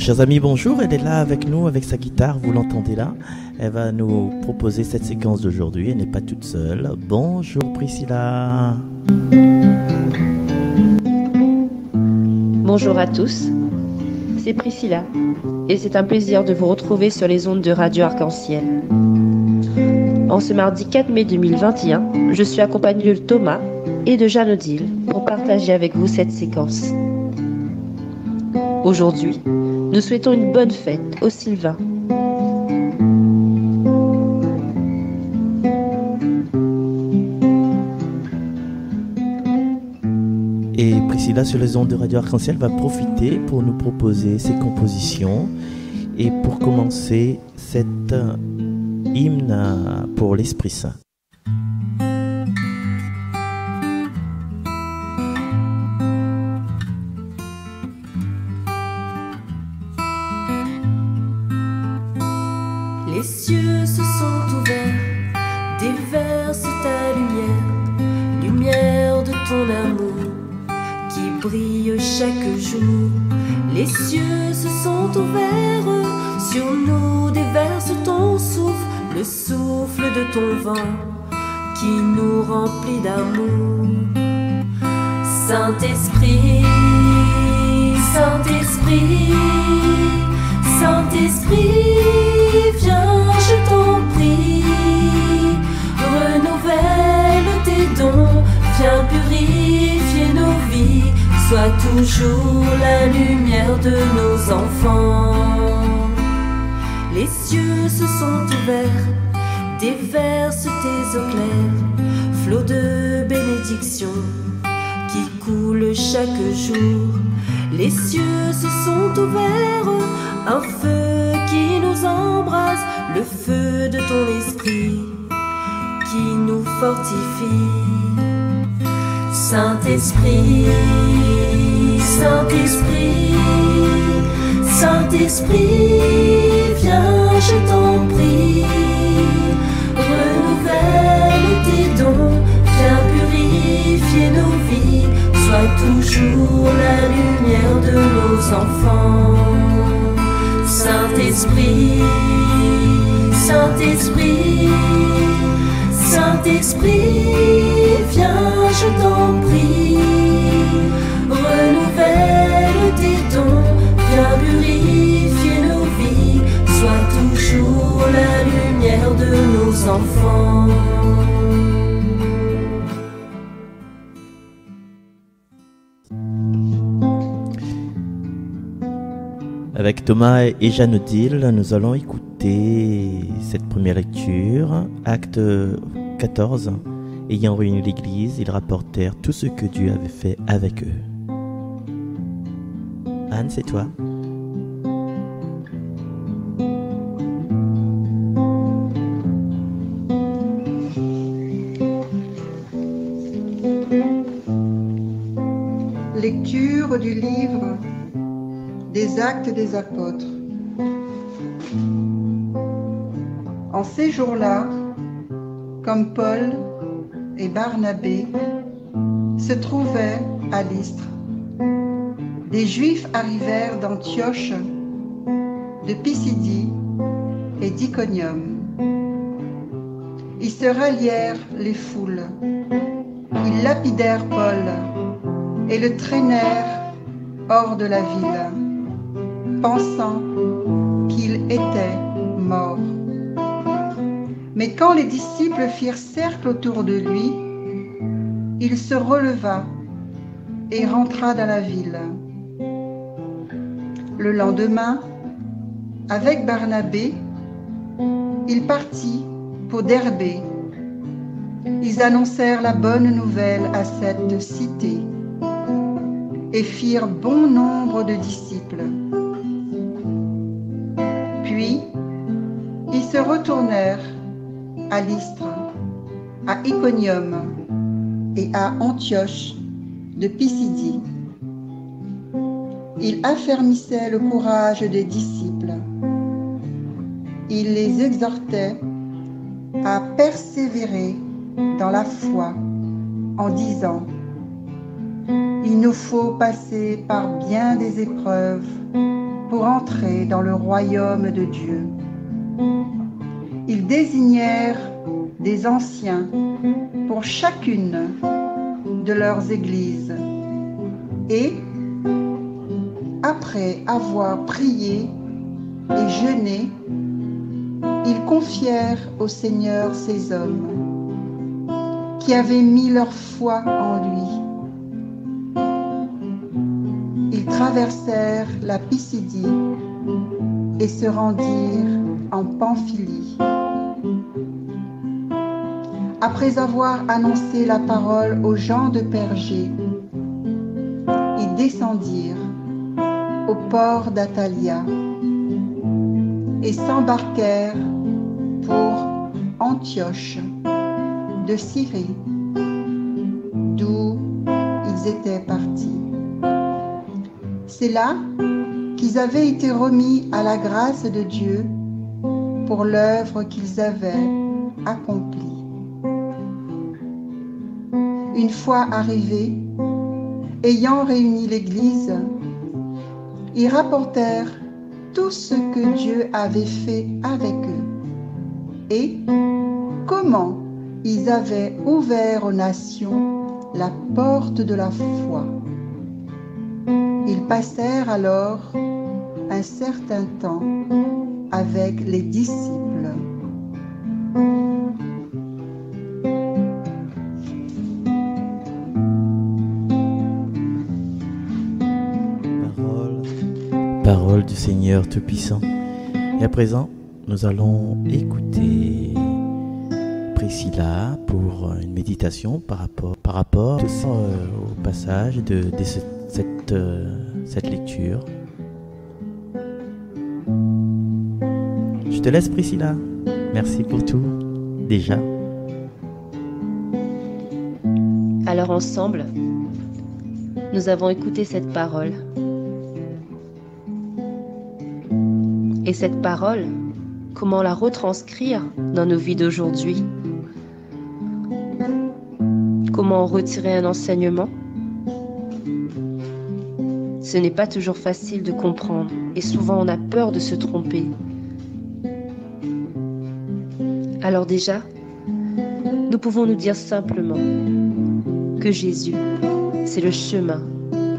Chers amis, bonjour, elle est là avec nous, avec sa guitare, vous l'entendez là. Elle va nous proposer cette séquence d'aujourd'hui, elle n'est pas toute seule. Bonjour Priscilla. Bonjour à tous, c'est Priscilla et c'est un plaisir de vous retrouver sur les ondes de Radio Arc-en-Ciel. En ce mardi 4 mai 2021, je suis accompagnée de Thomas et de Jeanne-Odile pour partager avec vous cette séquence. Aujourd'hui, nous souhaitons une bonne fête aux Sylvains. Et Priscilla sur les ondes de Radio Arc-en-Ciel va profiter pour nous proposer ses compositions. Et pour commencer, cet hymne pour l'Esprit Saint. Les cieux se sont ouverts, déverse ta lumière, lumière de ton amour qui brille chaque jour. Les cieux se sont ouverts, sur nous déverse ton souffle, le souffle de ton vent qui nous remplit d'amour. Saint-Esprit, Saint-Esprit, Saint-Esprit, viens, je t'en prie, renouvelle tes dons, viens purifier nos vies, sois toujours la lumière de nos enfants. Les cieux se sont ouverts, déverse tes eaux claires, flots de bénédiction qui coulent chaque jour. Les cieux se sont ouverts, un feu qui nous embrase, le feu de ton esprit qui nous fortifie. Saint-Esprit, Saint-Esprit, Saint-Esprit, viens, je t'en prie, renouvelle tes dons, viens purifier nos vies, sois toujours la lumière de nos enfants. Saint-Esprit, Saint-Esprit, Saint-Esprit, viens, je t'en prie, renouvelle tes dons, viens purifier nos vies, sois toujours la lumière de nos enfants. Avec Thomas et Jeanne-Odile, nous allons écouter cette première lecture, acte 14. Ayant réuni l'Église, ils rapportèrent tout ce que Dieu avait fait avec eux. Anne, c'est toi. Lecture du livre des Actes des Apôtres. En ces jours-là, comme Paul et Barnabé se trouvaient à Lystre, des Juifs arrivèrent d'Antioche, de Pisidie et d'Iconium. Ils se rallièrent les foules. Ils lapidèrent Paul et le traînèrent hors de la ville, pensant qu'il était mort. Mais quand les disciples firent cercle autour de lui, il se releva et rentra dans la ville. Le lendemain, avec Barnabé, il partit pour Derbé. Ils annoncèrent la bonne nouvelle à cette cité et firent bon nombre de disciples. Puis, ils se retournèrent à Lystre, à Iconium et à Antioche de Pisidie. Ils affermissaient le courage des disciples. Ils les exhortaient à persévérer dans la foi en disant: il nous faut passer par bien des épreuves pour entrer dans le royaume de Dieu. Ils désignèrent des anciens pour chacune de leurs églises et, après avoir prié et jeûné, ils confièrent au Seigneur ces hommes qui avaient mis leur foi en lui. Ils traversèrent la Pisidie et se rendirent en Pamphylie. Après avoir annoncé la parole aux gens de Pergée, ils descendirent au port d'Attalia et s'embarquèrent pour Antioche de Syrie, d'où ils étaient partis. C'est là qu'ils avaient été remis à la grâce de Dieu pour l'œuvre qu'ils avaient accomplie. Une fois arrivés, ayant réuni l'Église, ils rapportèrent tout ce que Dieu avait fait avec eux et comment ils avaient ouvert aux nations la porte de la foi. Ils passèrent alors un certain temps avec les disciples. Parole du Seigneur Tout-Puissant. Et à présent, nous allons écouter Priscilla pour une méditation par rapport au passage de cette lecture. Je te laisse, Priscilla. Merci pour tout, déjà. Alors ensemble, nous avons écouté cette parole. Et cette parole, comment la retranscrire dans nos vies d'aujourd'hui? Comment en retirer un enseignement? Ce n'est pas toujours facile de comprendre et souvent on a peur de se tromper. Alors déjà, nous pouvons nous dire simplement que Jésus, c'est le chemin,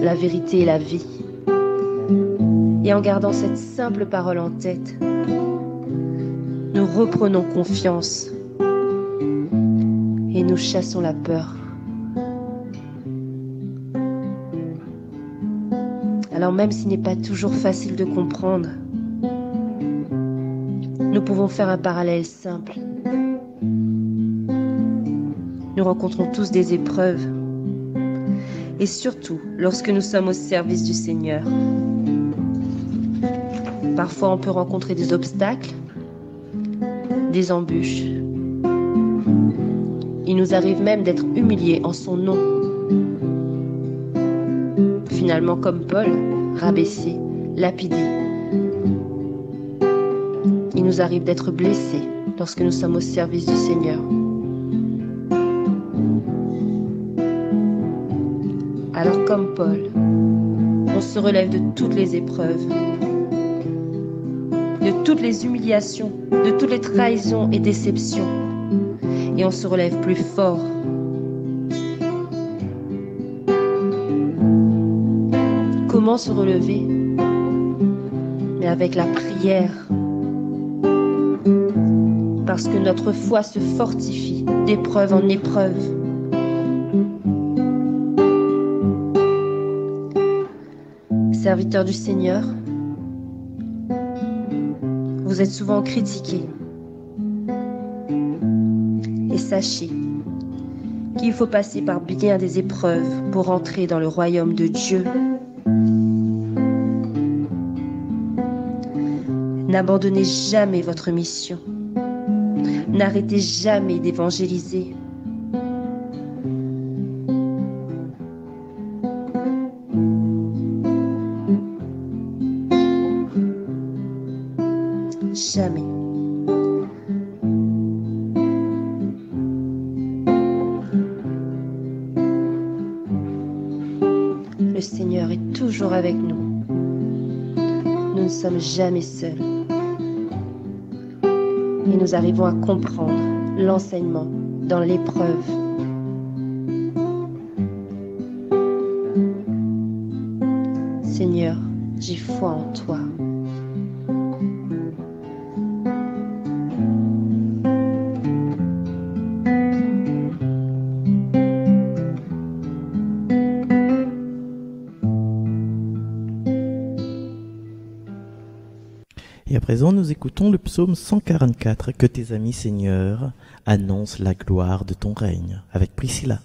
la vérité et la vie. Et en gardant cette simple parole en tête, nous reprenons confiance et nous chassons la peur. Alors même s'il n'est pas toujours facile de comprendre, nous pouvons faire un parallèle simple. Nous rencontrons tous des épreuves, et surtout lorsque nous sommes au service du Seigneur. Parfois, on peut rencontrer des obstacles, des embûches. Il nous arrive même d'être humiliés en son nom. Finalement, comme Paul, rabaissé, lapidé. Il nous arrive d'être blessés lorsque nous sommes au service du Seigneur. Alors, comme Paul, on se relève de toutes les épreuves, de toutes les humiliations, de toutes les trahisons et déceptions. Et on se relève plus fort. Comment se relever? Mais avec la prière. Parce que notre foi se fortifie d'épreuve en épreuve. Serviteurs du Seigneur, vous êtes souvent critiqués. Et sachez qu'il faut passer par bien des épreuves pour entrer dans le royaume de Dieu. N'abandonnez jamais votre mission. N'arrêtez jamais d'évangéliser. Jamais. Le Seigneur est toujours avec nous. nous ne sommes jamais seuls. Et nous arrivons à comprendre l'enseignement dans l'épreuve. Seigneur, j'ai foi en toi. Et à présent, nous écoutons le psaume 144, que tes amis, Seigneur, annoncent la gloire de ton règne, avec Priscilla.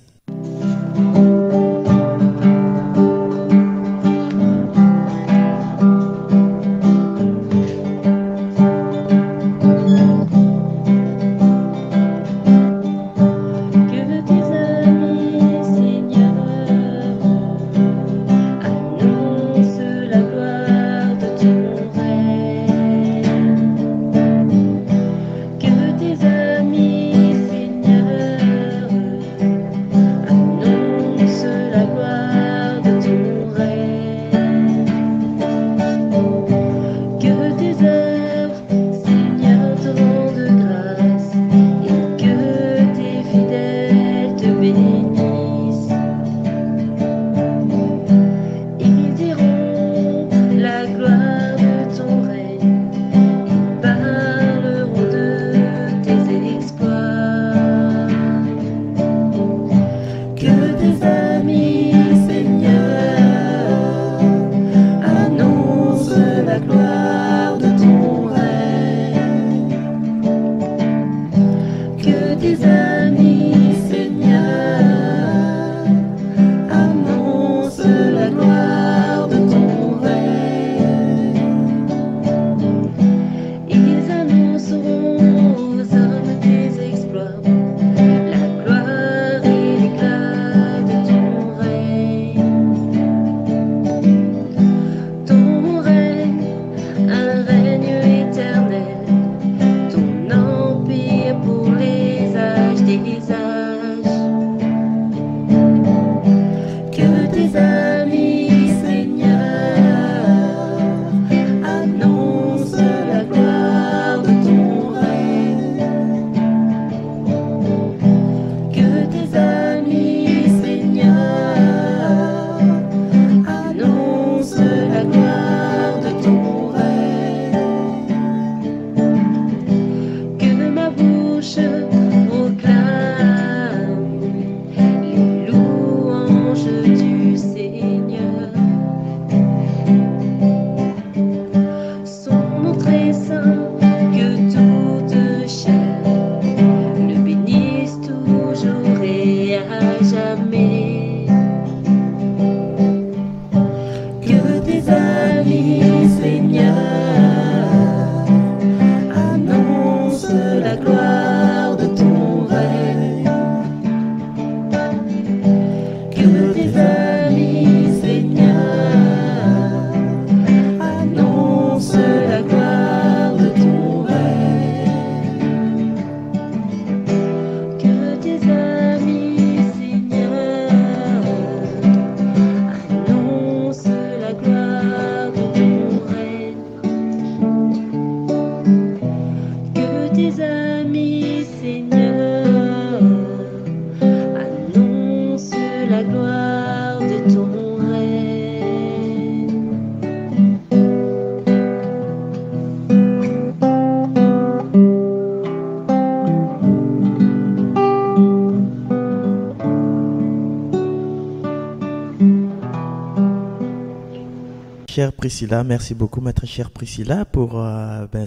Chère Priscilla, merci beaucoup ma très chère Priscilla pour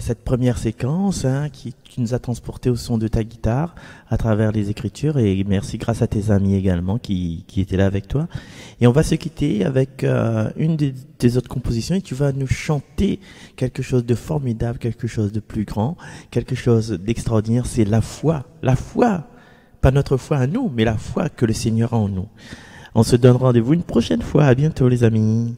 cette première séquence qui nous a transporté au son de ta guitare à travers les écritures, et merci grâce à tes amis également qui étaient là avec toi. Et on va se quitter avec une des autres compositions, et tu vas nous chanter quelque chose de formidable, quelque chose de plus grand, quelque chose d'extraordinaire. C'est la foi, pas notre foi à nous, mais la foi que le Seigneur a en nous. On se donne rendez-vous une prochaine fois. À bientôt les amis.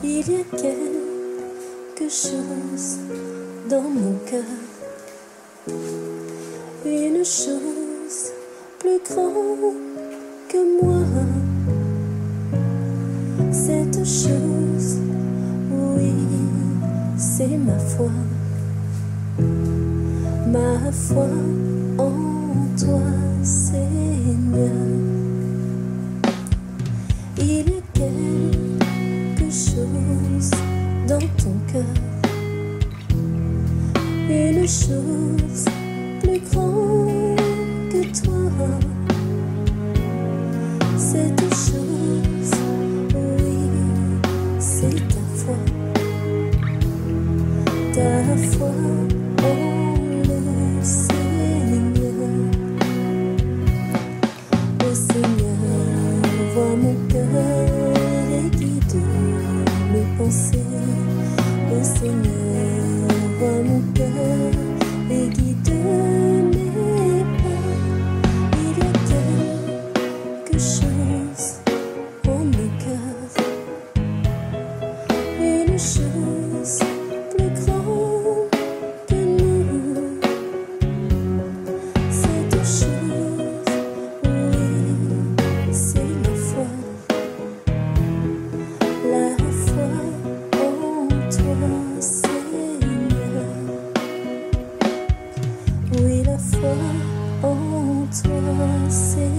Il y a quelque chose dans mon cœur, une chose plus grande que moi. Cette chose, oui, c'est ma foi en toi, Seigneur. Il y a quelque chose dans ton cœur, une chose plus grande que toi. Cette chose, oui, c'est ta foi en le Seigneur. Ô Seigneur, vois mon cœur et guide mes pensées. Ô Seigneur, vois mon cœur et guide mes pas. Il y a quelque chose en mon cœur, une chose plus grande que nous. Cette chose, oui, c'est la foi en toi, Seigneur. Oui, la foi en toi, Seigneur.